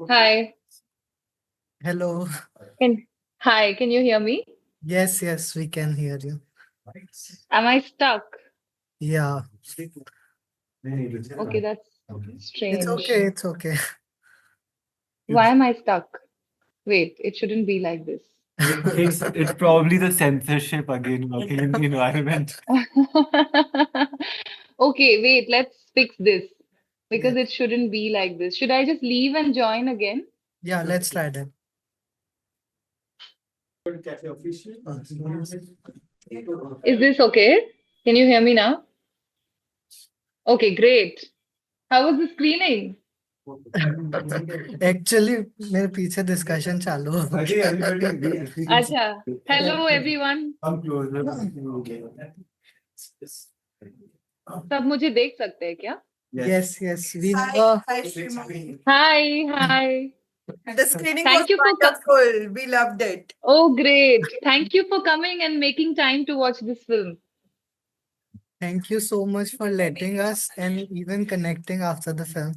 Hi. Hello. Can Hi, can you hear me? Yes, yes, we can hear you. Am I stuck? Yeah, Okay, that's it's strange. okay. It's okay. Why am I stuck? Wait, it shouldn't be like this. It's probably the censorship again working in the environment. Okay, wait, let's fix this because Yes. it shouldn't be like this. Should I just leave and join again? Yeah, let's try that. Is this okay? Can you hear me now? Okay, great. How was the screening? Actually, मेरे पीछे discussion चालू हो गया. Acha. Hello, everyone. I'm closer. सब मुझे देख सकते हैं क्या? Yes, yes. We have Hi, Sreemoyee. Hi, hi. The screening Thank was you for wonderful. We loved it. Oh, great. Thank you for coming and making time to watch this film. Thank you so much for letting us and even connecting after the film.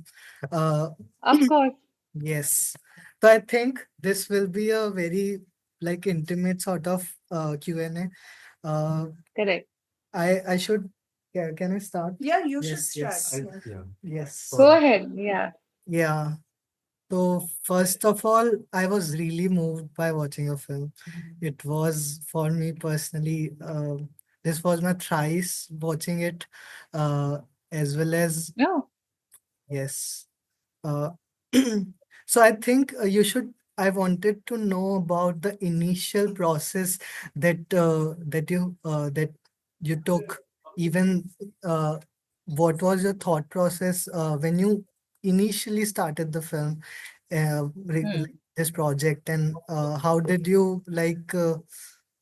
Uh, Of course. yes. So I think this will be a very like intimate sort of Q&A. Correct. I should, yeah, can I start? Yeah, you should Yes, start. yes. Yeah. Yes. Go ahead. Yeah. Yeah. So first of all, I was really moved by watching a film. It was for me personally, this was my thrice watching it, uh, as well as No. yes. Uh, so I think you should. I wanted to know about the initial process that you took. Even what was your thought process when you initially started the film, Hmm. this project, and how did you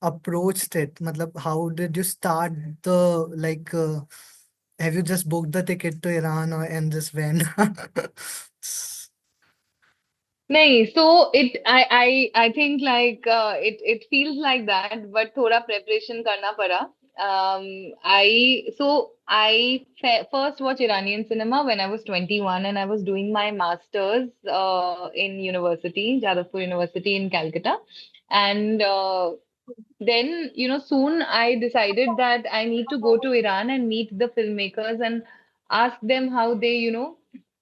approached it? Matlab, how did you start the have you just booked the ticket to Iran or and just went? Nahin, so I think like it feels like that, but thoda preparation karna pada. I first watched Iranian cinema when I was 21 and I was doing my master's in university, Jadavpur University in Calcutta. And then, soon I decided that I need to go to Iran and meet the filmmakers and ask them how they,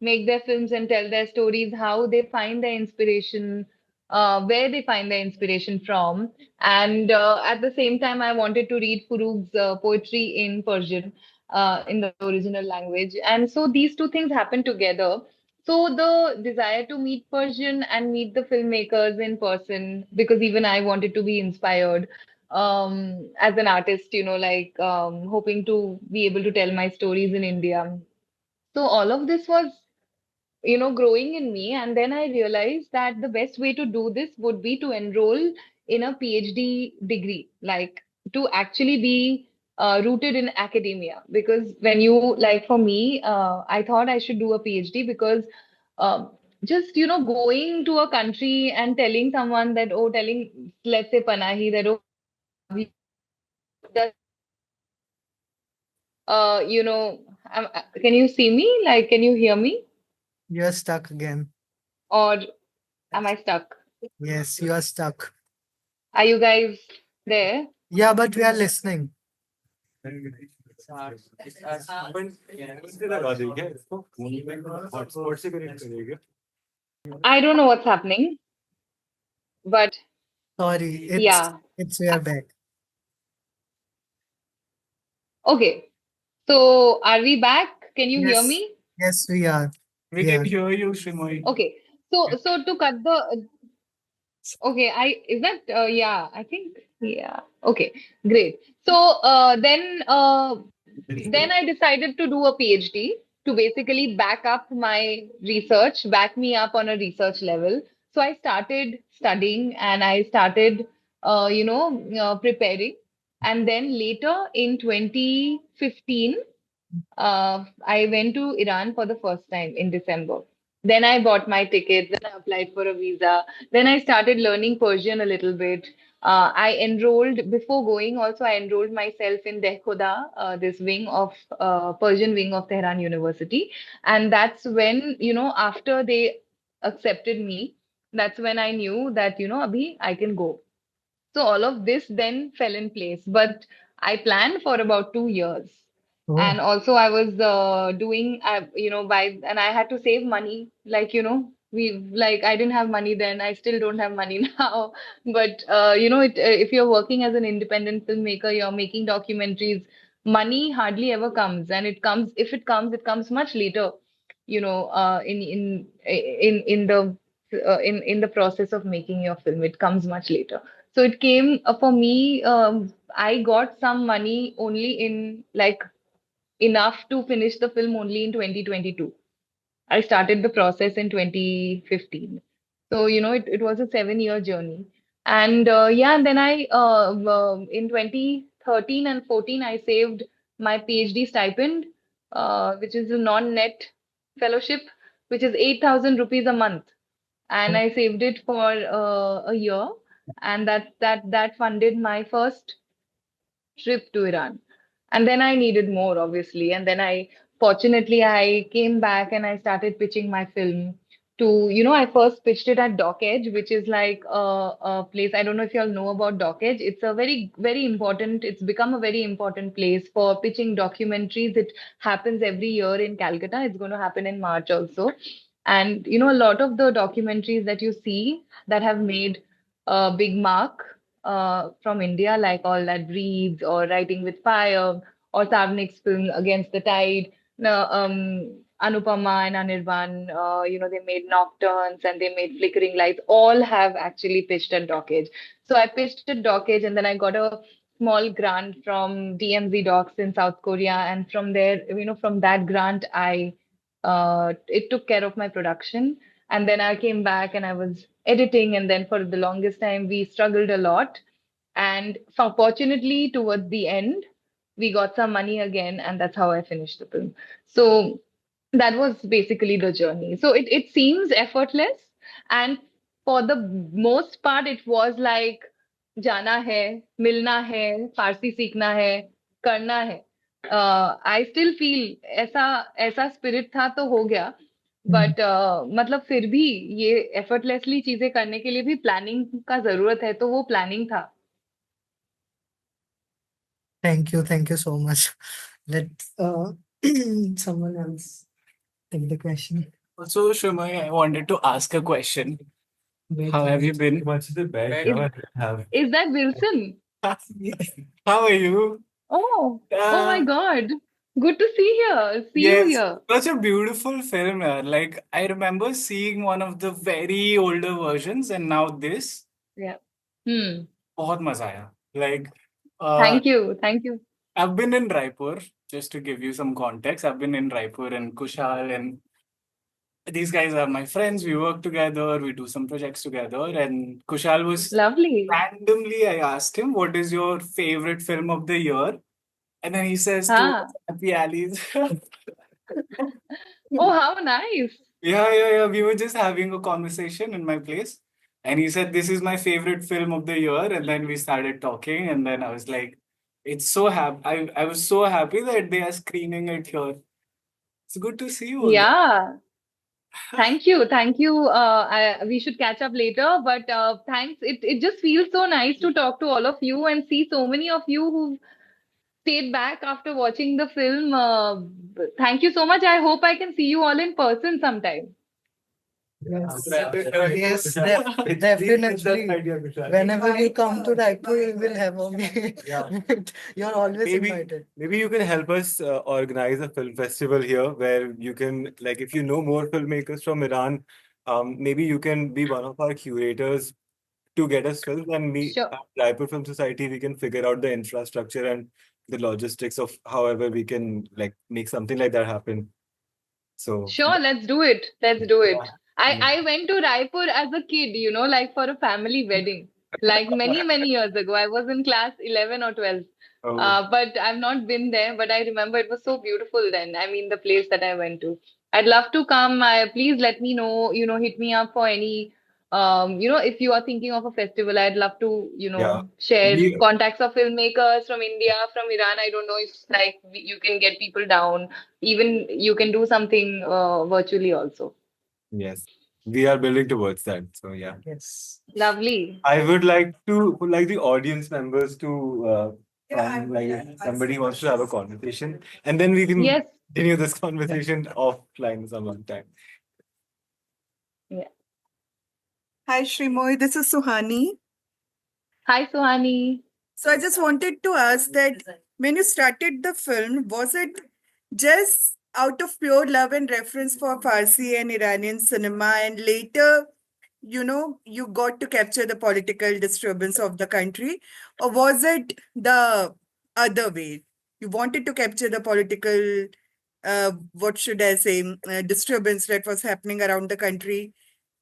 make their films and tell their stories, how they find their inspiration, where they find their inspiration from. And at the same time, I wanted to read Furug's poetry in Persian, in the original language. And so these two things happened together. So the desire to meet Persian and meet the filmmakers in person, because even I wanted to be inspired as an artist, hoping to be able to tell my stories in India. So all of this was, growing in me. And then I realized that the best way to do this would be to enroll in a PhD degree, like to actually be rooted in academia. Because when you, like for me, I thought I should do a PhD because um, just, going to a country and telling someone that, oh, telling, let's say Panahi, that, oh, we does, can you see me? Like, can you hear me? You're stuck again. Or am I stuck? Yes, you are stuck. Are you guys there? Yeah, but we are listening. I don't know what's happening, but Sorry, yeah. it's we are back. Okay. So are we back? Can you hear Yes, me? yes, we are. We can hear you, Sreemoyee. Okay. So to cut the okay, I is that yeah, I think yeah. Okay, great. So then I decided to do a PhD to basically back up my research, back me up on a research level. So I started studying and I started preparing. And then later in 2015, I went to Iran for the first time in December. Then I bought my tickets, then I applied for a visa. Then I started learning Persian a little bit. I enrolled before going. Also, I enrolled myself in Dehkoda, this wing of Persian wing of Tehran University, and that's when after they accepted me, that's when I knew that abhi I can go. So all of this then fell in place. But I planned for about 2 years. Oh, And also I was doing, and I had to save money. Like, I didn't have money then. I still don't have money now. But, if you're working as an independent filmmaker, you're making documentaries, money hardly ever comes. And if it comes much later, in the process of making your film. It comes much later. So it came for me. I got some money only in like enough to finish the film only in 2022. I started the process in 2015. So, it was a 7 year journey. And yeah, and then in 2013 and 14, I saved my PhD stipend, which is a non-net fellowship, which is 8,000 rupees a month. And I saved it for a year. And that funded my first trip to Iran. And then I needed more, obviously. And then fortunately, I came back and I started pitching my film to, I first pitched it at Dock Edge, which is like a place. I don't know if you all know about Dock Edge. It's a very, very important, it's become a very important place for pitching documentaries. It happens every year in Calcutta. It's going to happen in March also. And, a lot of the documentaries that you see that have made a big mark from India, like All That Breathes or Writing with Fire or Savnik's film Against the Tide. Anupama and Anirban, they made Nocturnes and they made Flickering Lights, all have actually pitched at Dockage. So I pitched at Dockage and then I got a small grant from DMZ Docs in South Korea. And from there, from that grant, it took care of my production. And then I came back and I was editing. And then for the longest time, we struggled a lot. And fortunately, towards the end, we got some money again, and that's how I finished the film. So that was basically the journey. So it seems effortless, and for the most part, it was like जाना है, मिलना है, फारसी सीखना है, करना है. I still feel ऐसा ऐसा spirit था तो हो गया. mm. बट मतलब फिर भी ये effortlessly चीजें करने के लिए भी प्लानिंग का जरूरत है, तो वो प्लानिंग था. Thank you so much. Let someone else take the question. Also, Sreemoyee, I wanted to ask a question. How have you been? What's the best Is, have? is that Wilson? How are you? Oh, oh my Uh, God. Good to see you yes, here. such a beautiful film. Like, I remember seeing one of the very older versions, and now this. Yeah. Hmm. बहुत मजा आया. Like, uh, Thank you. Thank you. I've been in Raipur, just to give you some context. I've been in Raipur and Kushal, and these guys are my friends. We work together, we do some projects together. And Kushal was Lovely. randomly, I asked him, what is your favorite film of the year? And then he says to Huh. Happy Alleys. Oh, how nice. Yeah. We were just having a conversation in my place. And he said, this is my favorite film of the year. And then we started talking. And then I was like, it's so happy. I was so happy that they are screening it here. It's good to see you again. Yeah. Thank you. Thank you. We should catch up later, but thanks. It just feels so nice to talk to all of you and see so many of you who stayed back after watching the film. Thank you so much. I hope I can see you all in person sometime. Yes, yes, definitely. Whenever you come to Raipur, you will have me. Yeah. You're always Maybe invited. maybe you can help us organize a film festival here where you can, like, if you know more filmmakers from Iran, maybe you can be one of our curators to get us films, and we Sure. at Raipur Film Society, we can figure out the infrastructure and the logistics of however we can like make something like that happen. So Sure, let's do it. Let's do it. yeah. I went to Raipur as a kid, like for a family wedding, like many, many years ago. I was in class 11 or 12. Oh, But I've not been there, but I remember it was so beautiful then. I mean, the place that I went to. I'd love to come. Please let me know, hit me up for any If you are thinking of a festival, I'd love to, Yeah. share We contacts of filmmakers from India, from Iran. I don't know if like you can get people down. Even you can do something virtually also. Yes, we are building towards that. So yeah. Yes. Lovely. I would like the audience members to like if somebody wants to have a conversation, and then we can Yes. continue this conversation offline some other time. Yeah. Hi, Sreemoyee. This is Suhani. Hi, Suhani. So I just wanted to ask that when you started the film, was it just out of pure love and reference for Farsi and Iranian cinema, and later, you got to capture the political disturbance of the country, or was it the other way? You wanted to capture the political, what should I say, disturbance that was happening around the country.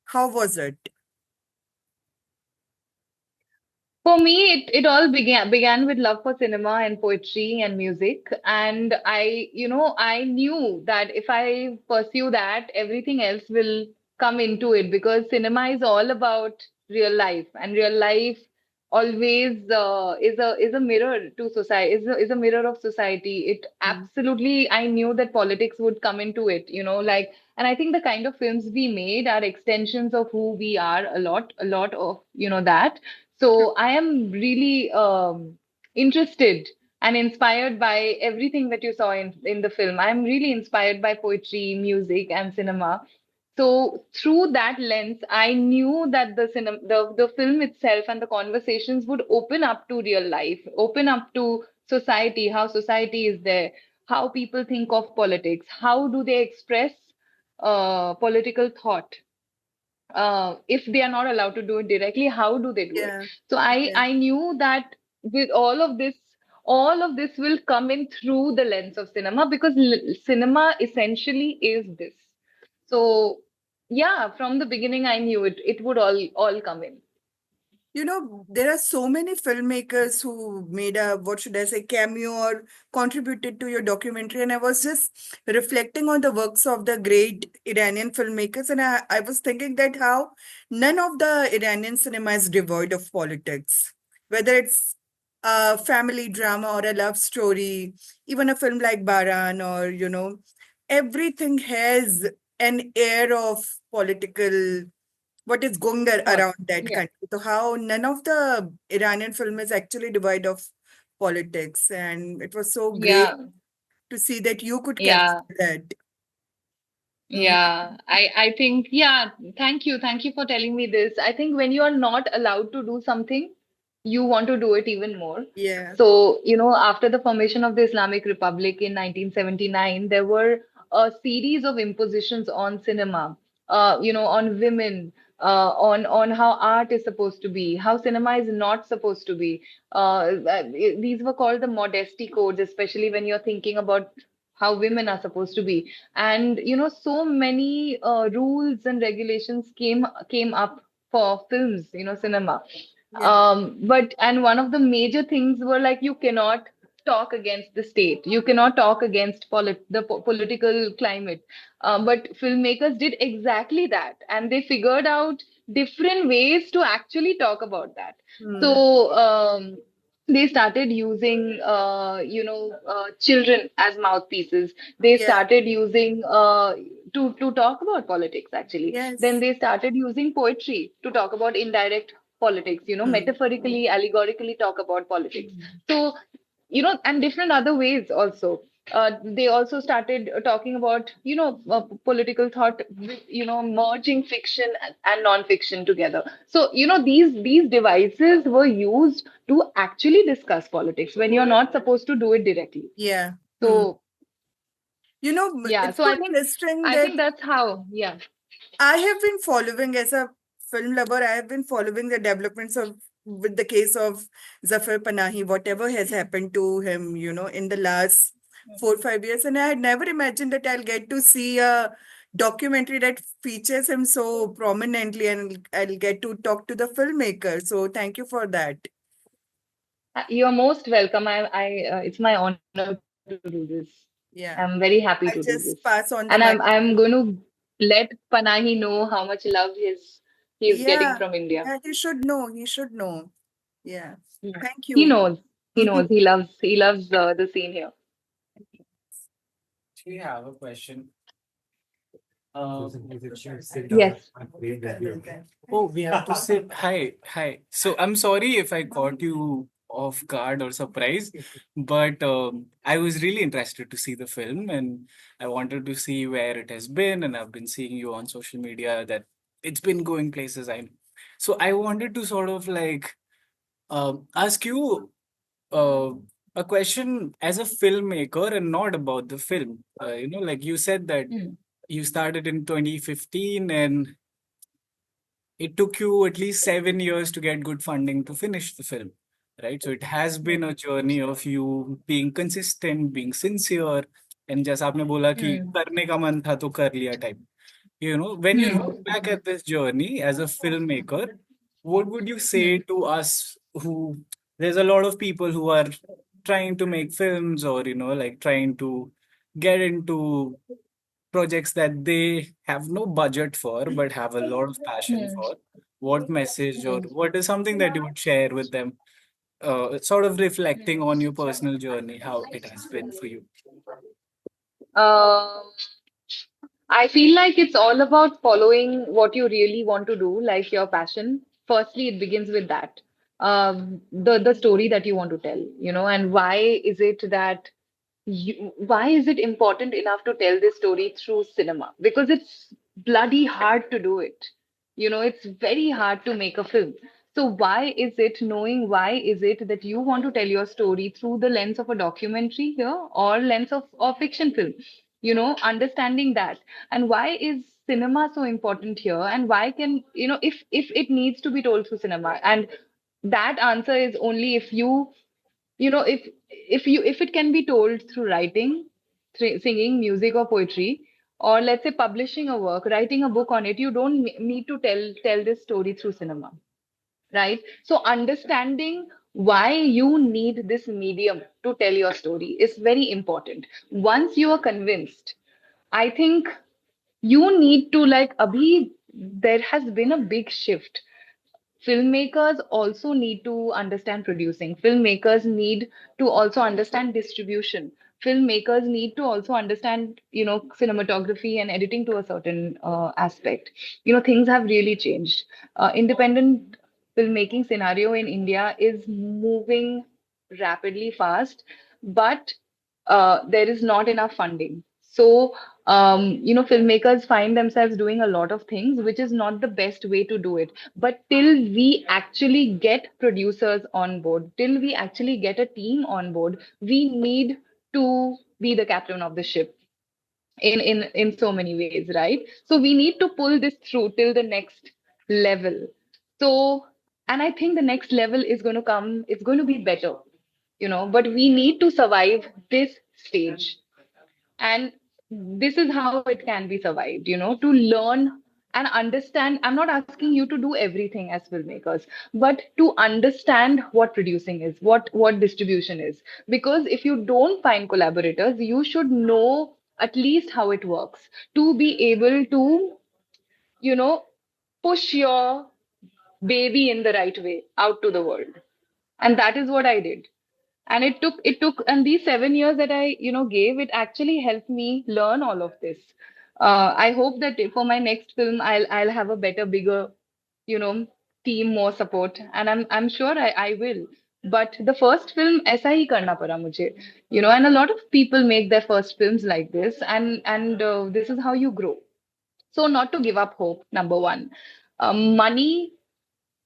How was it? For me, it all began with love for cinema and poetry and music. And I knew that if I pursue that, everything else will come into it because cinema is all about real life, and real life always is a mirror to society, is a mirror of society. It Mm. absolutely, I knew that politics would come into it, like, and I think the kind of films we made are extensions of who we are, a lot of, that. So I am really interested and inspired by everything that you saw in the film. I'm really inspired by poetry, music, and cinema. So through that lens, I knew that the film itself and the conversations would open up to real life, open up to society, how society is there, how people think of politics, how do they express political thought, if they are not allowed to do it directly, how do they do it? Yeah, So i yeah. i knew that with all of this will come in through the lens of cinema, because cinema essentially is this. So yeah, from the beginning I knew it would all come in. There are so many filmmakers who made a, what should I say, cameo or contributed to your documentary. And I was just reflecting on the works of the great Iranian filmmakers. And I was thinking that how none of the Iranian cinema is devoid of politics, whether it's a family drama or a love story, even a film like Baran, or, everything has an air of political what is going Thought. around that Yeah. country. So how none of the Iranian film is actually devoid of politics, and it was so great Yeah. to see that you could capture Yeah. that. Mm, Yeah, I think, yeah, thank you for telling me this. I think when you are not allowed to do something, you want to do it even more. yeah, So, after the formation of the Islamic Republic in 1979, there were a series of impositions on cinema, on women, on how art is supposed to be, how cinema is not supposed to be. These were called the modesty codes, especially when you're thinking about how women are supposed to be. And so many rules and regulations came up for films, cinema. yeah, But and one of the major things were like, you cannot talk against the state, you cannot talk against political climate. But filmmakers did exactly that, and they figured out different ways to actually talk about that. mm, So they started using children as mouthpieces. They yeah, started using to talk about politics, actually. Then yes, they started using poetry to talk about indirect politics, mm, metaphorically, allegorically talk about politics. So, and different other ways also. They also started talking about, political thought with, merging fiction and non-fiction together. So, these devices were used to actually discuss politics when you're not supposed to do it directly. yeah. Mm. So, yeah, It's so so I think interesting I that think that's how, yeah. I have been following as a film lover. I have been following the developments of with the case of Zafar Panahi, whatever has happened to him, in the last 4 5 years, and I had never imagined that I'll get to see a documentary that features him so prominently, and I'll get to talk to the filmmaker. So thank you for that. You're most welcome. It's my honor to do this. I'm very happy Yeah, to do this. I'll And just pass on the I'm mic. going to let Panahi know how much love his he's getting Yeah, from India. yeah, he should know. He should know. Yeah. Yeah. Thank He you. knows. He knows. He loves the scene here. Actually, I have a question. Yes. Oh, we have to say hi, hi. So I'm sorry if I caught you off guard or surprised, but I was really interested to see the film and I wanted to see where it has been, and I've been seeing you on social media that it's been going places. So I wanted to sort of like ask you uh, a question as a filmmaker and not about the film. Like you said that Hmm. you started in 2015 and it took you at least 7 years to get good funding to finish the film, right? So it has been a journey of you being consistent, being sincere, and जैसा आपने बोला कि Hmm. करने का मन था तो कर लिया type. When you Hmm. look back at this journey as a filmmaker, what would you say Hmm. to us who there's a lot of people who are trying to make films or like trying to get into projects that they have no budget for but have a lot of passion Hmm. for. What message or Hmm. what is something that you would share with them, sort of reflecting on your personal journey, how it has been for you? Um, I feel like it's all about following what you really want to do, like your passion. Firstly, it begins with that. The story that you want to tell, and why is it that why is it important enough to tell this story through cinema? Because it's bloody hard to do it. It's very hard to make a film. So why is it, knowing why is it that you want to tell your story through the lens of a documentary here or lens of fiction film? Understanding that. And why is cinema so important here? And why can, if it needs to be told through cinema, and that answer is only if if it can be told through writing, singing, music, or poetry, or let's say publishing a work, writing a book on it, you don't need to tell this story through cinema, right? So understanding why you need this medium to tell your story is very important. Once you are convinced, I think you need to, like, abhi, there has been a big shift. Filmmakers also need to understand producing. Filmmakers need to also understand distribution. Filmmakers need to also understand, cinematography and editing to a certain aspect. Things have really changed. Independent filmmaking scenario in India is moving rapidly fast, but there is not enough funding. So, filmmakers find themselves doing a lot of things, which is not the best way to do it. But till we actually get producers on board, till we actually get a team on board, we need to be the captain of the ship in so many ways, right? So we need to pull this through till the next level. So, and I think the next level is going to come, it's going to be better, but we need to survive this stage. And this is how it can be survived, to learn and understand. I'm not asking you to do everything as filmmakers, but to understand what producing is, what distribution is. Because if you don't find collaborators, you should know at least how it works to be able to, you know, push your baby in the right way out to the world. And that is what I did. And it took and these 7 years that I gave, it actually helped me learn all of this. I hope that for my next film, I'll have a better, bigger, you know team, more support, and I'm sure I will. But the first film aisa hi karna pada mujhe, and a lot of people make their first films like this, and this is how you grow. So not to give up hope, number one. Money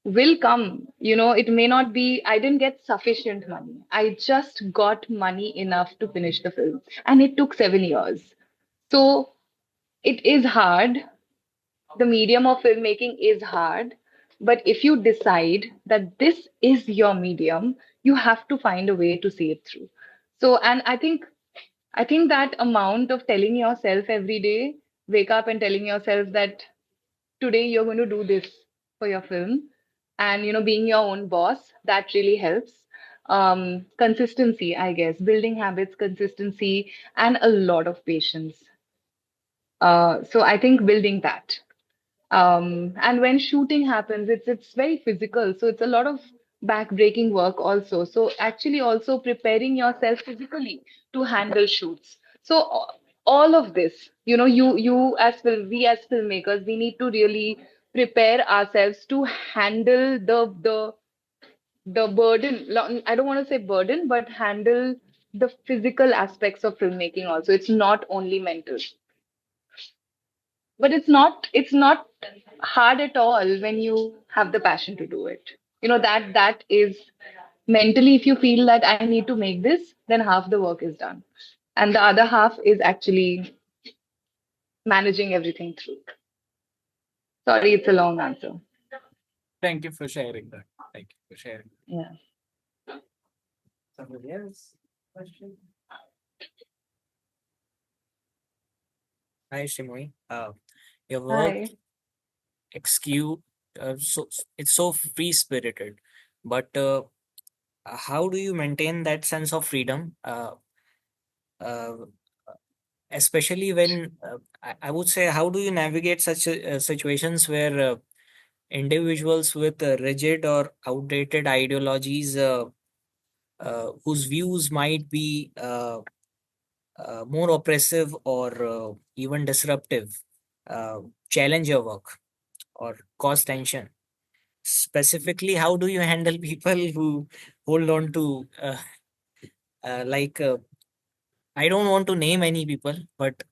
will come. It may not be, I didn't get sufficient money. I just got money enough to finish the film. And it took 7 years. So it is hard. The medium of filmmaking is hard. But if you decide that this is your medium, you have to find a way to see it through. So, and I think that amount of telling yourself every day, wake up and telling yourself that today you're going to do this for your film, and being your own boss, that really helps. Consistency, I guess, building habits, consistency, and a lot of patience. So I think building that. And when shooting happens, it's very physical. So it's a lot of back-breaking work also. So actually also preparing yourself physically to handle shoots. So all of this, you as we as filmmakers, we need to really prepare ourselves to handle the burden. I don't want to say burden, but handle the physical aspects of filmmaking also. It's not only mental. But it's not hard at all when you have the passion to do it. That is mentally, if you feel that I need to make this, then half the work is done. And the other half is actually managing everything through. Sorry, it's a long answer. Thank you for sharing that. Thank you for sharing. Yeah. Somebody else? Question? Hi, Sreemoyee. Your work Hi. excuse so it's so free spirited, but how do you maintain that sense of freedom? Uh, Especially when I would say, how do you navigate such situations where individuals with rigid or outdated ideologies, whose views might be more oppressive or even disruptive, uh, challenge your work or cause tension? Specifically, how do you handle people who hold on to like I don't want to name any people, but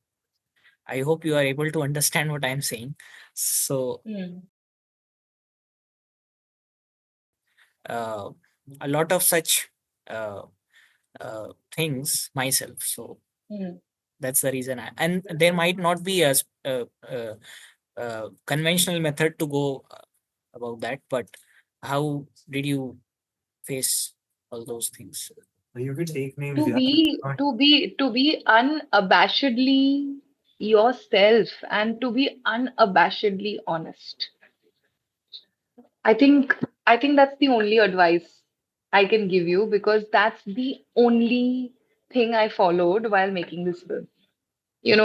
I hope you are able to understand what I'm saying. So Hmm. uh, a lot of such uh, things myself. So Hmm. that's the reason. And there might not be a conventional method to go about that, but how did you face all those things? You could take names, To yeah. be unabashedly yourself and to be unabashedly honest. I think that's the only advice I can give you, because that's the only thing I followed while making this film. And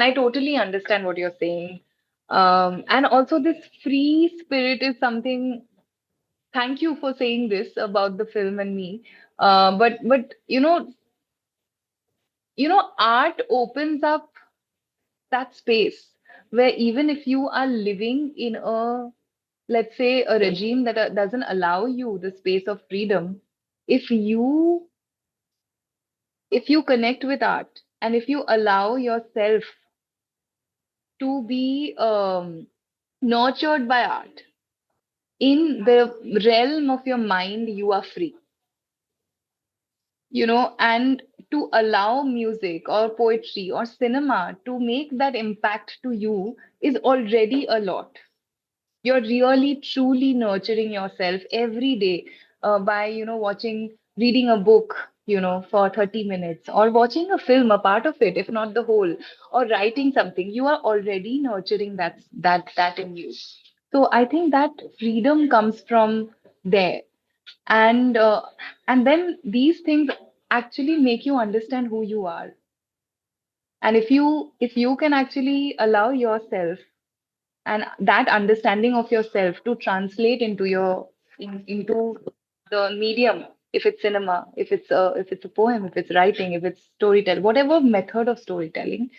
I totally understand what you're saying. And also this free spirit is something. Thank you for saying this about the film and me. But art opens up that space where even if you are living in let's say, a regime that doesn't allow you the space of freedom, if you connect with art and if you allow yourself to be nurtured by art in the realm of your mind, you are free. And to allow music or poetry or cinema to make that impact to you is already a lot. You're really truly nurturing yourself every day by reading a book for 30 minutes, or watching a film, a part of it if not the whole, or writing something. You are already nurturing that in you. So I think that freedom comes from there. And uh, and then these things actually make you understand who you are. And if you can actually allow yourself and that understanding of yourself to translate into the medium, if it's cinema, if it's a poem, if it's writing, if it's storytelling, whatever method of storytelling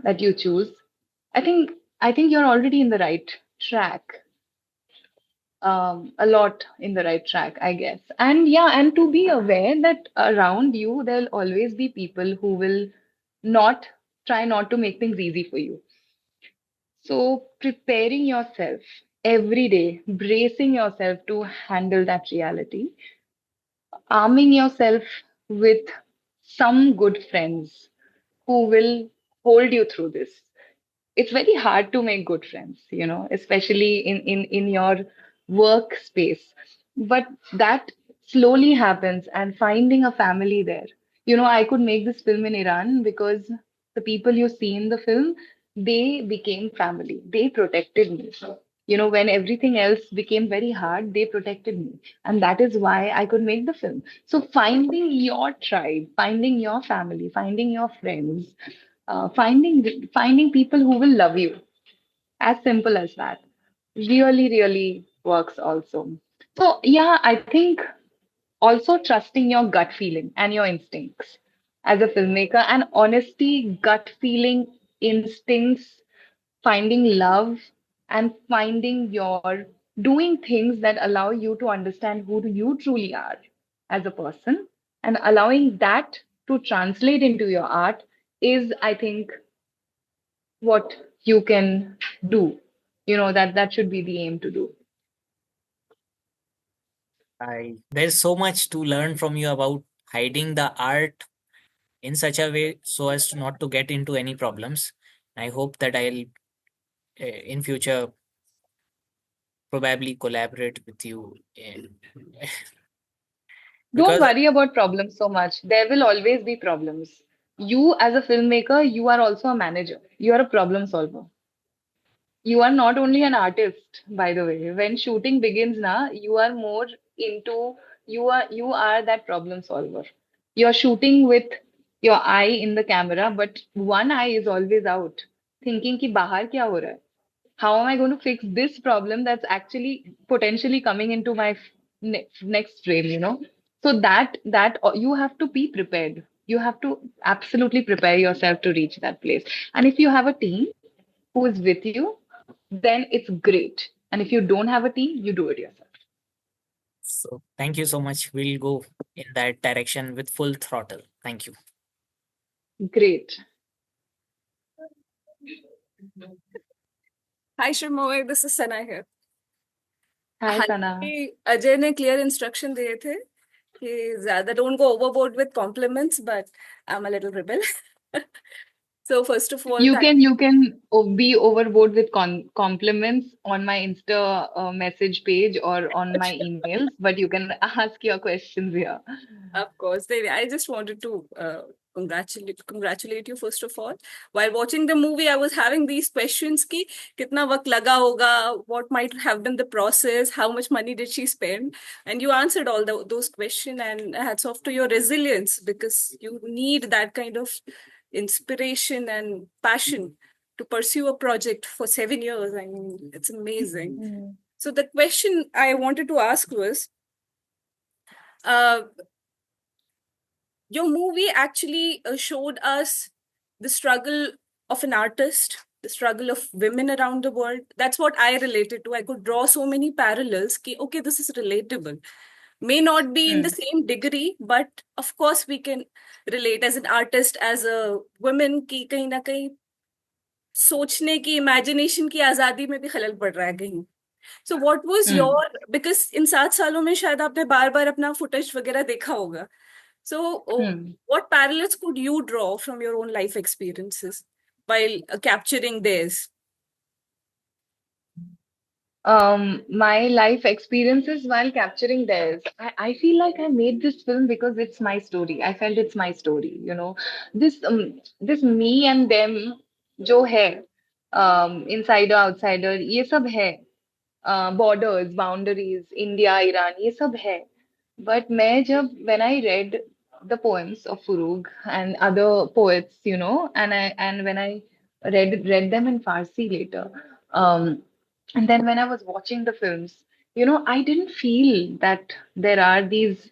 that you choose, I think you're already in the right track. A lot in the right track, I guess. And yeah, and to be aware that around you there'll always be people who will not try not to make things easy for you. So preparing yourself every day, bracing yourself to handle that reality, arming yourself with some good friends who will hold you through this. It's very hard to make good friends, especially in your workspace. But that slowly happens, and finding a family there. I could make this film in Iran because the people you see in the film, they became family. They protected me. When everything else became very hard, they protected me. And that is why I could make the film. So finding your tribe, finding your family, finding your friends, finding people who will love you. As simple as that. Really, really works also. So, yeah, I think also trusting your gut feeling and your instincts as a filmmaker, and honesty, gut feeling, instincts, finding love, and finding your doing things that allow you to understand who you truly are as a person, and allowing that to translate into your art is, I think, what you can do. That should be the aim to do. There's so much to learn from you about hiding the art in such a way so as to not to get into any problems. I hope that I'll in future probably collaborate with you Don't because worry about problems so much. There will always be problems. You, as a filmmaker, you are also a manager. You are a problem solver. You are not only an artist, by the way. When shooting begins, na, you are more into you are that problem solver. You're shooting with your eye in the camera, but one eye is always out, thinking ki bahar kya ho raha hai? How am I going to fix this problem that's actually potentially coming into my next frame? So that you have to be prepared. You have to absolutely prepare yourself to reach that place. And if you have a team who is with you, then it's great. And if you don't have a team, you do it yourself. so thank you so much. We'll go in that direction with full throttle. Thank you. Great. Hi Sreemoyee, this is Sana here. Hi, Sana. हालांकि अजय ने clear instruction दिए थे कि ज्यादा don't go overboard with compliments but I am a little rebel so first of all You can be overboard with compliments on my Insta message page or on my emails, but you can ask your questions here. Of course, I just wanted to congratulate you first of all. While watching the movie, I was having these questions: ki kitna waqt laga hoga, what might have been the process, how much money did she spend, and you answered all those questions. And hats off to your resilience because you need that kind of inspiration and passion to pursue a project for 7 years. I mean, it's amazing. So the question I wanted to ask was. Uh, your movie actually showed us the struggle of an artist, the struggle of women around the world. That's what I related to. I could draw so many parallels. Ki, okay, this is relatable. May not be in the same degree, but of course we can relate as an artist, as a woman ki kahin na kahin सोचने की imagination की आजादी में भी खलल पड़ रहा है कहीं. So what was your, because इन 7 सालों में शायद आपने बार बार अपना फुटेज वगैरह देखा होगा. So, what parallels could you draw from your own life experiences while capturing theirs? My life experiences while capturing theirs. I feel like I made this film because it's my story. I felt it's my story. This me and them जो है, insider outsider ये सब है, borders, boundaries, India, Iran ये सब है. But when I read the poems of Furugh and other poets, and when I read them in Farsi later, and then when I was watching the films, I didn't feel that there are these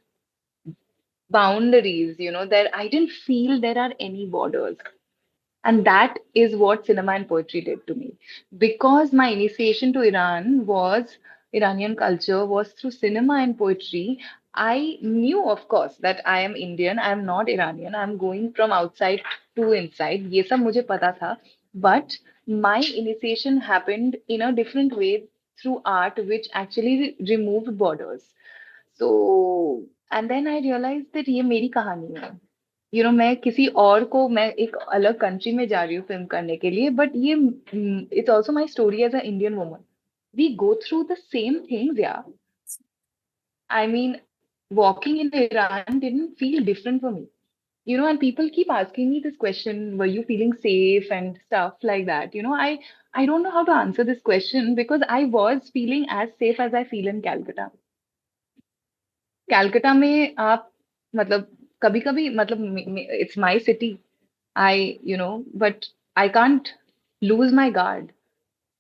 boundaries, there I didn't feel there are any borders. And that is what cinema and poetry did to me. Because my initiation to Iranian culture was through cinema and poetry. I knew, of course, that I am Indian. I am not Iranian. I'm going from outside to inside. ये सब मुझे पता था. But my initiation happened in a different way through art, which actually removed borders. So, and then I realized that ये मेरी कहानी है. मैं किसी और को मैं एक अलग कंट्री में जा रही हूँ फिल्म करने के लिए, बट ये it's also my story as a Indian woman. We go through the same things, या I mean walking in Iran didn't feel different for me. And people keep asking me this question, were you feeling safe and stuff like that? I don't know how to answer this question because I was feeling as safe as I feel in Calcutta. Calcutta में आप मतलब कभी कभी मतलब it's my city. But I can't lose my guard.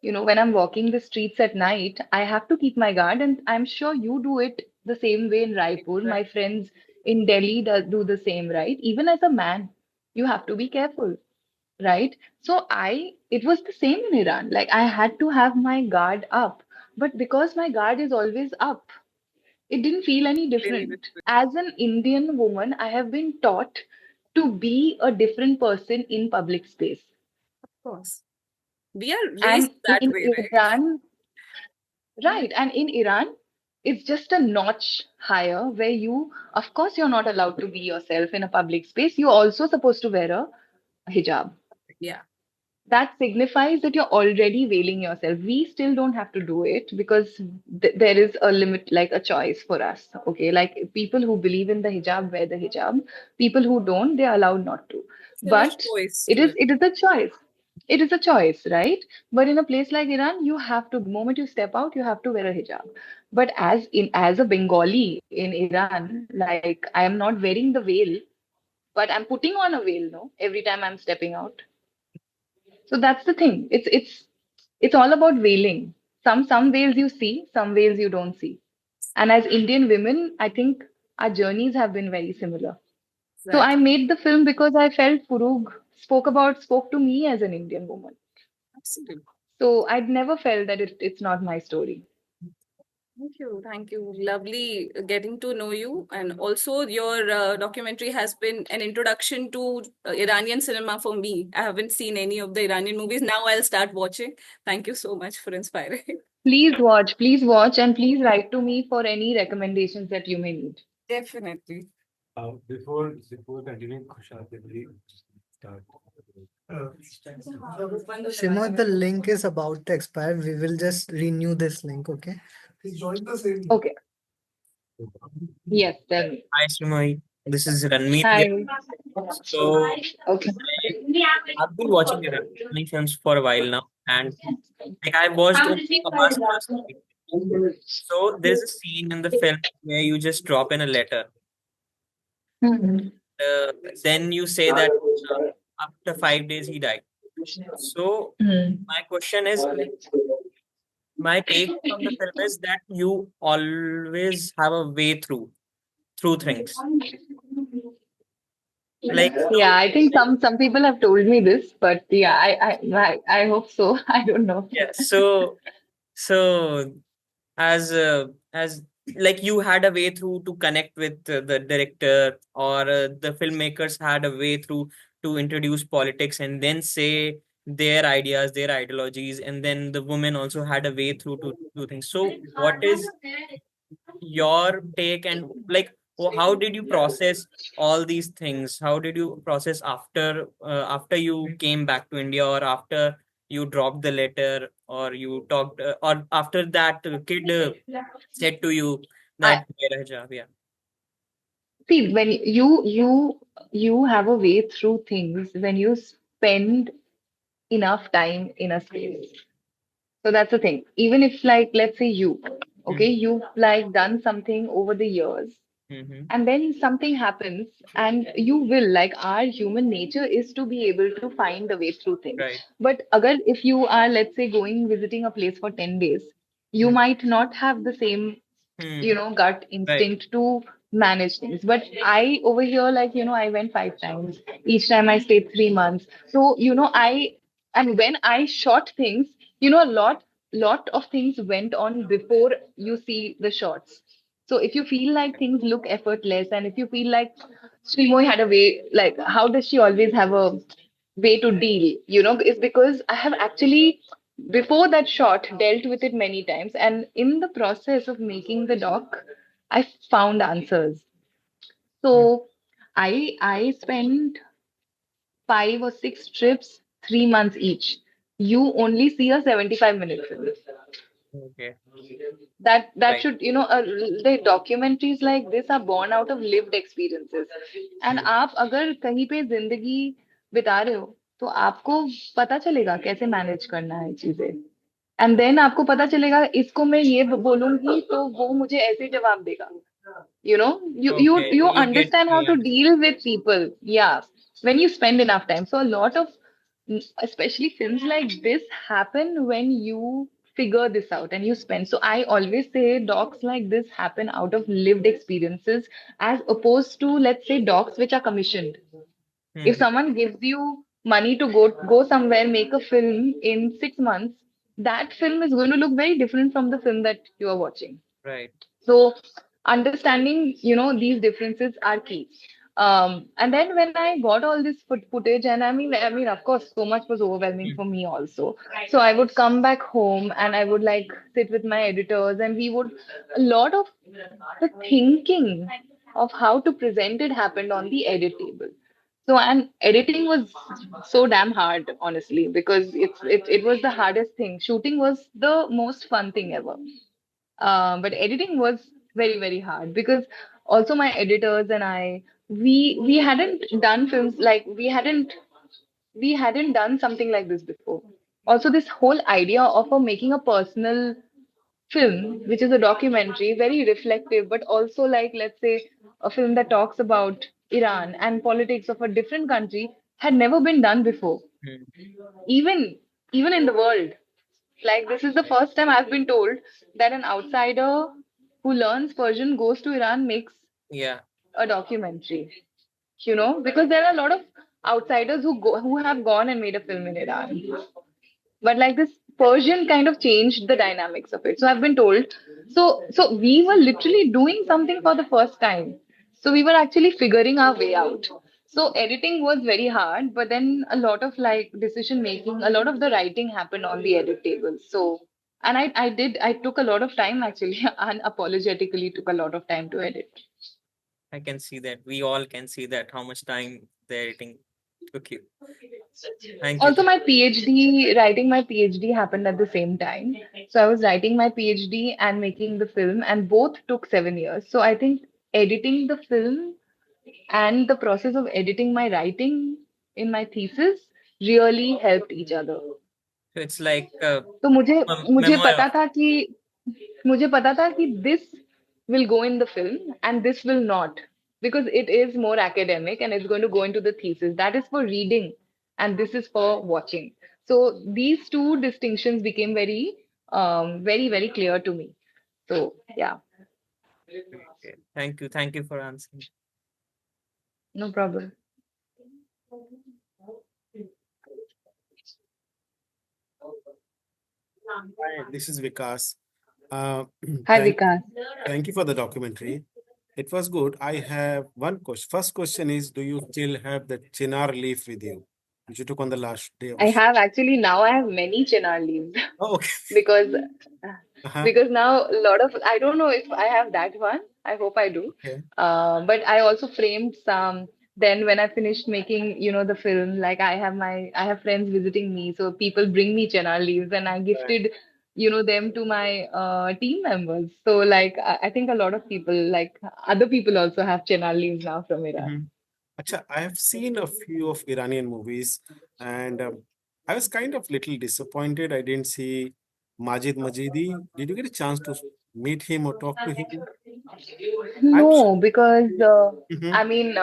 when I'm walking the streets at night, I have to keep my guard, and I'm sure you do it the same way in Raipur. My friends in Delhi do the same, right? Even as a man, you have to be careful, right? So it was the same in Iran. Like, I had to have my guard up, but because my guard is always up, it didn't feel any Really different. different. As an Indian woman, I have been taught to be a different person in public space. Of course. We are And raised that in way, right? Iran, right, and in Iran, it's just a notch higher where of course, you're not allowed to be yourself in a public space. You're also supposed to wear a hijab. Yeah. That signifies that you're already veiling yourself. We still don't have to do it because there is a limit, like a choice for us. Okay, like people who believe in the hijab wear the hijab. People who don't, they're allowed not to. Still a But choice it to is it. it is a choice. It is a choice, right? But in a place like Iran, you have to, the moment you step out, you have to wear a hijab. But as a Bengali in Iran, like, I am not wearing the veil, but I'm putting on a veil, no, every time I'm stepping out. So that's the thing. It's all about veiling. Some veils you see, some veils you don't see. And as Indian women, I think our journeys have been very similar. So I Exactly. made the film because I felt Furug spoke to me as an Indian woman. Absolutely. So I'd never felt that it's not my story. Thank you. Thank you. Lovely getting to know you. And also, your documentary has been an introduction to Iranian cinema for me. I haven't seen any of the Iranian movies. Now I'll start watching. Thank you so much for inspiring. Please watch, and please write to me for any recommendations that you may need. Definitely. Before continuing, Khushal, can we start? Sreemoyee, the link is about to expire. We will just renew this link, okay? Okay. Yes, tell me. Hi, Sreemoyee. This is Ranmeet here. Hi. So Okay. I've been watching Iranian films for a while now, and like I watched only Abbas first movie. So there's a scene in the film where you just drop in a letter. Hmm. Then you say that after 5 days he died. So Hmm. my question is, like, my take from the film is that you always have a way through things. Like Yeah, I think some people have told me this, but yeah, I hope so. I don't know. yeah. So as like you had a way through to connect with the director, or the filmmakers had a way through to introduce politics and then say their ideas, their ideologies, and then the woman also had a way through to do things. So what is your take, and like how did you process all these things? How did you process after you came back to India, or after you dropped the letter, or you talked, or after that kid said to you I that wear a hijab? Yeah. see, when you have a way through things when you spend enough time in a space. So that's the thing. Even if, like, let's say okay, you've like done something over the years, Mm-hmm. and then something happens, and you will, like, our human nature is to be able to find a way through things. Right. But agar if you are, let's say, going visiting a place for 10 days, you Mm. might not have the same Mm. gut Right. instinct to manage things. But I over here, like, I went 5 times. Each time I stayed 3 months. So, and when I shot things, a lot of things went on before you see the shots. So if you feel like things look effortless, and if you feel like Sreemoyee had a way, like, how does she always have a way to deal? It's because I have actually, before that shot, dealt with it many times. And in the process of making the doc, I found answers. Mm. So I spent 5 or 6 trips, 3 months each. You only see a 75-minute film. Okay. That Right. should, the documentaries like this are born out of lived experiences. And आप अगर कहीं पे जिंदगी बिता रहे हो, तो आपको पता चलेगा कैसे मैनेज करना है चीजें. एंड देन आपको पता चलेगा, इसको मैं ये बोलूंगी तो वो मुझे ऐसे जवाब देगा. Okay. You You get understand how to nuance. deal with people. Yeah, when you spend enough time. So a lot of especially films like this happen when you figure this out and you spend. So I always say docs like this happen out of lived experiences as opposed to, let's say, docs which are commissioned. If Hmm. someone gives you money to go somewhere, make a film in 6 months, that film is going to look very different from the film that you are watching. Right. So understanding, these differences are key. And then when I got all this footage, and I mean, of course, so much was overwhelming Hmm. for me also. So I would come back home and I would like sit with my editors, and we would a lot of the thinking of how to present it happened on the edit table. So and editing was so damn hard, honestly, because it was the hardest thing. Shooting was the most fun thing ever. But editing was very, very hard because also my editors and we hadn't done films like we hadn't done something like this before. Also, this whole idea of making a personal film, which is a documentary, very reflective, but also like let's say a film that talks about Iran and politics of a different country had never been done before, Hmm. even even in the world. Like this is the first time I've been told that an outsider who learns Persian goes to Iran makes Yeah. a documentary. Because there are a lot of outsiders who have gone and made a film in Iran. But like this Persian kind of changed the dynamics of it. So I've been told. So we were literally doing something for the first time. So we were actually figuring our way out. So editing was very hard, but then a lot of like decision making, a lot of the writing happened on the edit table. So and I took a lot of time actually, unapologetically took a lot of time to edit. I can see that. We all can see that how much time the editing took you. Thank you. Also, writing my PhD happened at the same time. So I was writing my PhD and making the film, and both took 7 years. So I think editing the film and the process of editing my writing in my thesis really helped each other. So it's like तो मुझे a मुझे memoir. पता था कि मुझे पता था कि this will go in the film and this will not, because it is more academic and it's going to go into the thesis. That is for reading and this is for watching. So these two distinctions became very, very clear to me. So yeah, Okay. Thank you. Thank you for answering. no problem. Hi, this is Vikas. Uh, Hi, thank Vikas. thank you for the documentary. It was good. I have one question. First question is, do you still have the chinar leaf with you, which you took on the last day of I the shoot? have actually now I have many chinar leaves Oh, okay. because Uh-huh. because now a lot of I don't know if I have that one. I hope I do. Okay. But I also framed some. Then when I finished making, the film, like I have friends visiting me, so people bring me chenar leaves, and I Right. gifted, them to my team members. So like I think a lot of people, like other people, also have chenar leaves now from Iran. Mhm. Acha, I have seen a few of Iranian movies, and I was kind of little disappointed. I didn't see Majid Majidi. Did you get a chance to meet him or talk to him? I'm sure. No, because Mhm. I mean,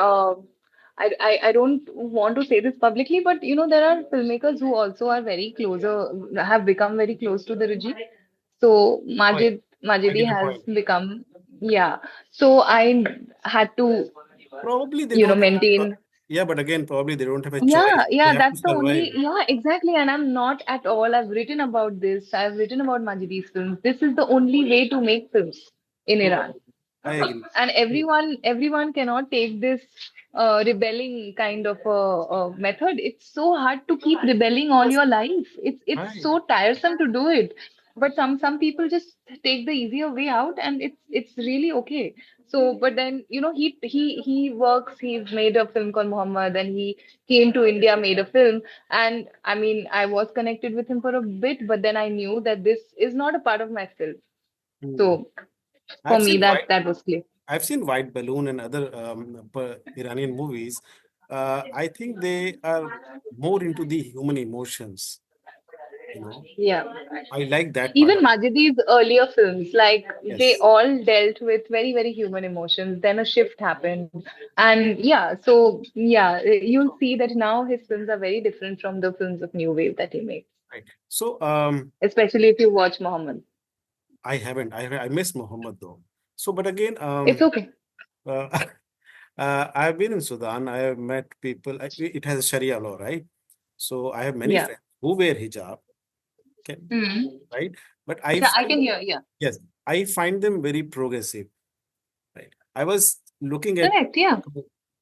I don't want to say this publicly, but there are filmmakers who also are very closer, have become very close to the regime. So Oh, yeah. I Majidi get the has point. become, yeah. So I had to, Probably they don't have, maintain. yeah, but again, probably they don't have a choice. Yeah, They yeah, have to that's the survive. only, yeah, exactly. And I'm not at all. I've written about this. I've written about Majidi's films. This is the only way to make films in True. Iran. I agree. And True. everyone cannot take this rebelling kind of method. It's so hard to keep rebelling all your life. It's Right. so tiresome to do it. But some people just take the easier way out, and it's really okay. So but then he works. He's made a film called Muhammad, and he came to India, made a film. And I mean, I was connected with him for a bit, but then I knew that this is not a part of my film. Hmm. So for I've me, seen white. that was clear. I've seen White Balloon and other Iranian movies. I think they are more into the human emotions. You know, Yeah. I like that part Even of Majidi's earlier films, like they yes. all dealt with very, very human emotions. Then a shift happened. And yeah, so yeah, you'll see that now his films are very different from the films of New Wave that he makes, Right. So especially if you watch Mohammed. I haven't. I miss Muhammad though. So, but again, It's okay. uh, I've been in Sudan. I have met people. It has a Sharia law, right? So I have many Yeah. friends who wear hijab, okay, Mm. right? But Yeah, I can hear. Yeah. yes, I find them very progressive, right? Correct. Yeah.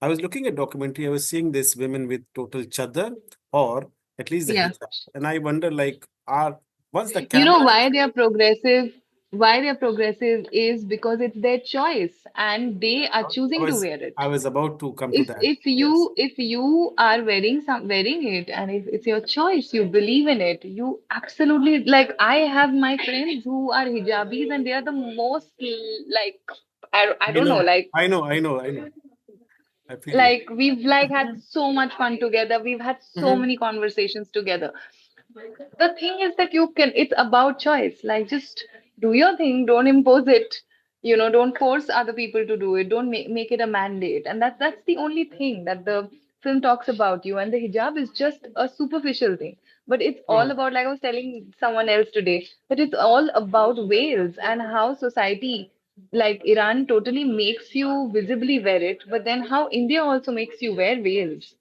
I was looking at documentary. I was seeing this women with total chadar or at least the Yeah. hijab, and I wonder like, are once the You know camera why they are progressive? Why they are progressive is because it's their choice and they are choosing to wear it. I was about to come to if that. if you Yes. if you are wearing it and if it's your choice, you believe in it, you absolutely, like, I have my friends who are hijabis and they are the most, like, I I don't know, know, like I know, I know, I know. I feel you. like we've like had so much fun together, we've had so Mhm. many conversations together. The thing is that it's about choice. Like, just do your thing, don't impose it. Don't force other people to do it. Don't make it a mandate. And that's the only thing that the film talks about you. And the hijab is just a superficial thing. But it's all Oh, about, like I was telling someone else today, that it's all about veils and how society, like Iran, totally makes you visibly wear it, but then how India also makes you wear veils,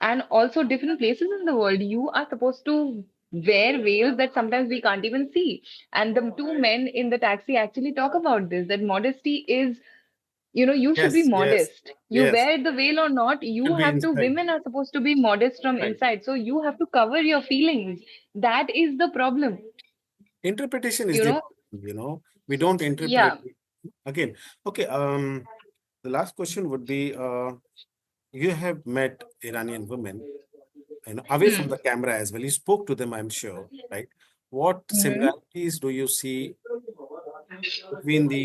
and also different places in the world you are supposed to wear veils that sometimes we can't even see. And the two men in the taxi actually talk about this, that modesty is, you should be yes, yes, modest. You yes. wear the veil or not, Should you be have to, inside. women are supposed to be modest from Right. inside, so you have to cover your feelings. That is the problem, Interpretation is you the know problem, you know. We don't interpret yeah. again. Okay. The last question would be, you have met Iranian women, away from Hmm. the camera as well. You spoke to them, I'm sure, right? What Mhm. similarities do you see between the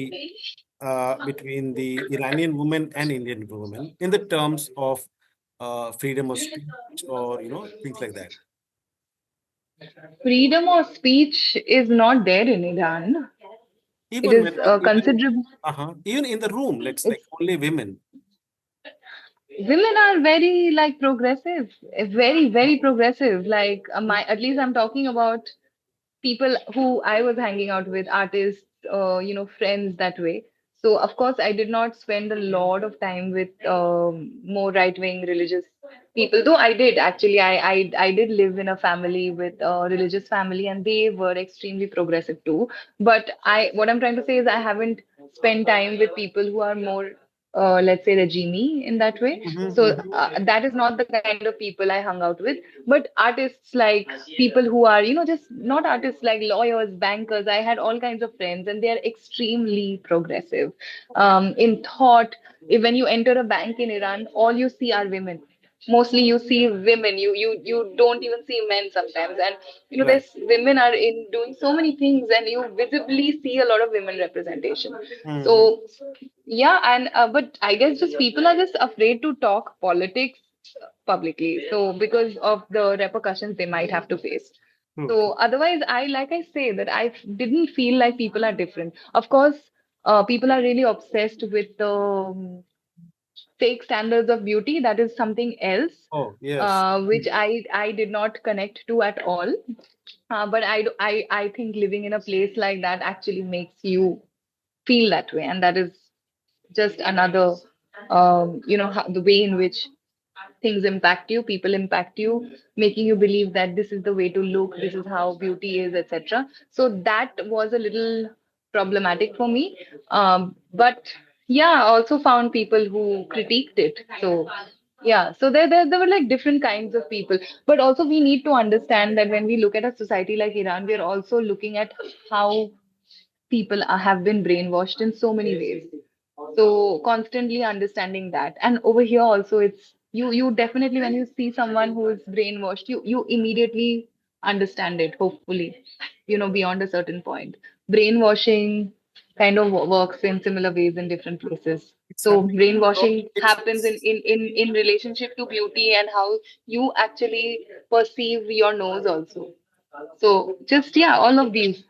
Iranian women and Indian women in the terms of freedom of speech or things like that? Freedom of speech is not there in Iran. It Even is when considerable. even in the room, let's like It's only women. Women are very, like, progressive, very, very progressive. Like, my, at least I'm talking about people who I was hanging out with, artists, friends that way. So of course, I did not spend a lot of time with more right-wing religious people. Though I did actually, I did live in a family with a religious family, and they were extremely progressive too. But what I'm trying to say is, I haven't spent time with people who are more, let's say, regime in that way. Mhm, So mhm. that is not the kind of people I hung out with. But artists, like people who are, just not artists, like lawyers, bankers, I had all kinds of friends, and they are extremely progressive. In thought, when you enter a bank in Iran, all you see are women. Mostly you see women. You don't even see men sometimes. And Right. there's women are in doing so many things, and you visibly see a lot of women representation. Mhm. So yeah, and but I guess just people are just afraid to talk politics publicly. So because of the repercussions they might have to face. True, So true. otherwise, like I say, that I didn't feel like people are different. Of course, people are really obsessed with the fake standards of beauty. That is something else, Oh, yes. which I did not connect to at all. But I think living in a place like that actually makes you feel that way, and that is just another, the way in which things impact you, people impact you, making you believe that this is the way to look, this is how beauty is, etc. So that was a little problematic for me. But yeah, I also found people who critiqued it. So yeah, so there were like different kinds of people. But also we need to understand that when we look at a society like Iran, we are also looking at how people have been brainwashed in so many ways. So constantly understanding that. And over here also, it's you definitely, when you see someone who is brainwashed, you immediately understand it, hopefully, beyond a certain point. Brainwashing kind of works in similar ways in different places. It's So happening across brainwashing happens in places. relationship to beauty and how you actually perceive your nose also. So just yeah, all of these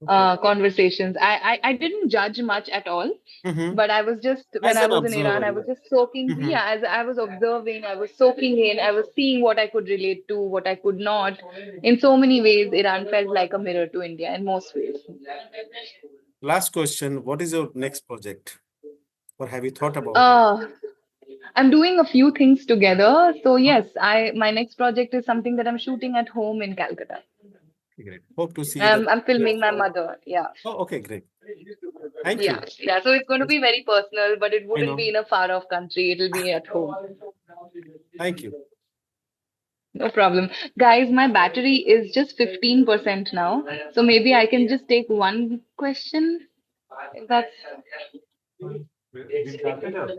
conversations. I didn't judge much at all, Mm-hmm. but I was just when As I an was in Iran, observer, I was just soaking. yeah. Yeah, as I was observing, I was soaking in. I was seeing what I could relate to, what I could not. In so many ways, Iran felt like a mirror to India in most ways. Last question. What is your next project? Or have you thought about it? Uh, I'm doing a few things together. So yes, I my next project is something that I'm shooting at home in Calcutta. Great. Hope to see that. I'm filming my mother. Yeah. Oh, okay, great. Thank Yeah. you. Yeah. So it's going to Yes, be very personal, but it I wouldn't know. be in a far off country. It'll be at home. Thank you. No problem. Guys, my battery is just 15% now. So maybe I can just take one question. If that's We'll wrap it up.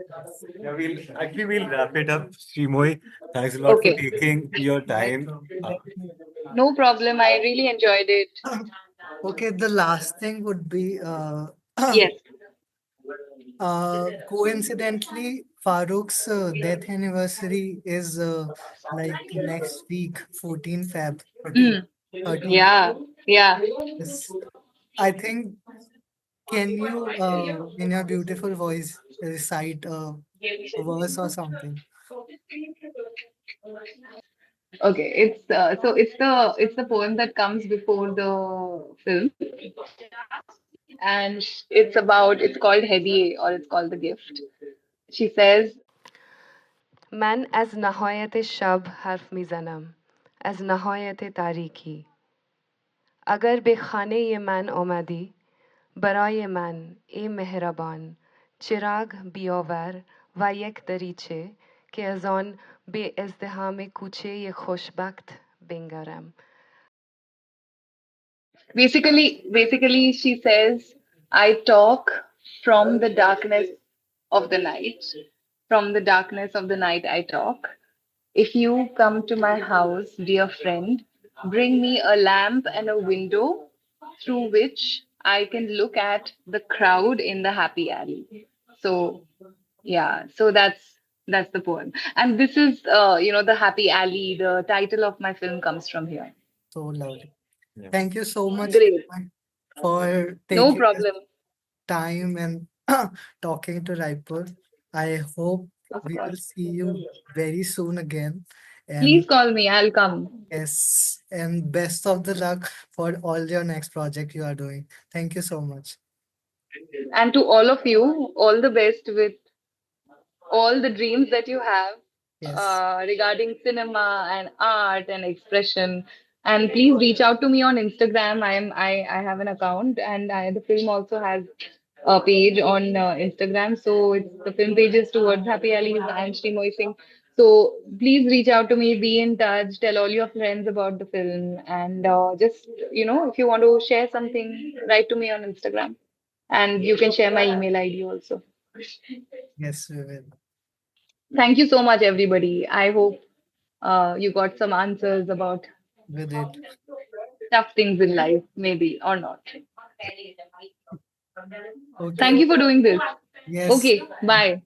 Yeah, we'll wrap it up. Sreemoyee, thanks a lot for okay. taking your Right. time. Let me. No problem. I really enjoyed it. Okay, the last thing would be Yes. coincidentally, Farooq's death anniversary is like next week, 14 Feb, 13, Mm. 13. Yeah. Yeah. Yes. I think, can you, in your beautiful voice, recite a verse or something? Okay. It's the poem that comes before the film, and it's called Hediye, or it's called The Gift. She says, من از نهایت شب حرف میزنم، از نهایت تاریکی. اگر به خانه من آمدی، برای من ای مهربان چراغ بیاور و یک دریچه که از آن به ازدحام کوچه خوشبخت بنگرم. Basically, she says, I talk from the darkness of the night. From the darkness of the night, I talk. If you come to my house, dear friend, bring me a lamp and a window through which I can look at the crowd in the happy alley. So, yeah, so that's the poem. And this is, the happy alley. The title of my film comes from here. So lovely. Yeah. Thank you so much Great. for No taking this problem. time and talking to Raipur. I hope Of we will course. see you very soon again. Please And call me. I'll come. yes, and best of the luck for all your next project you are doing. Thank you so much. And to all of you, all the best with all the dreams that you have Yes, regarding cinema and art and expression. And please reach out to me on Instagram. I have an account, and the film also has a page on Instagram. So it's the film pages towards Happy Alleys and Sreemoyee Singh. So please reach out to me, be in touch, tell all your friends about the film, and just if you want to share something, write to me on Instagram, and you can share my email ID also. yes, we will Thank you so much, everybody. I hope you got some answers about with it. tough things in life, maybe or not. Okay. Thank you for doing this. Yes. Okay, bye.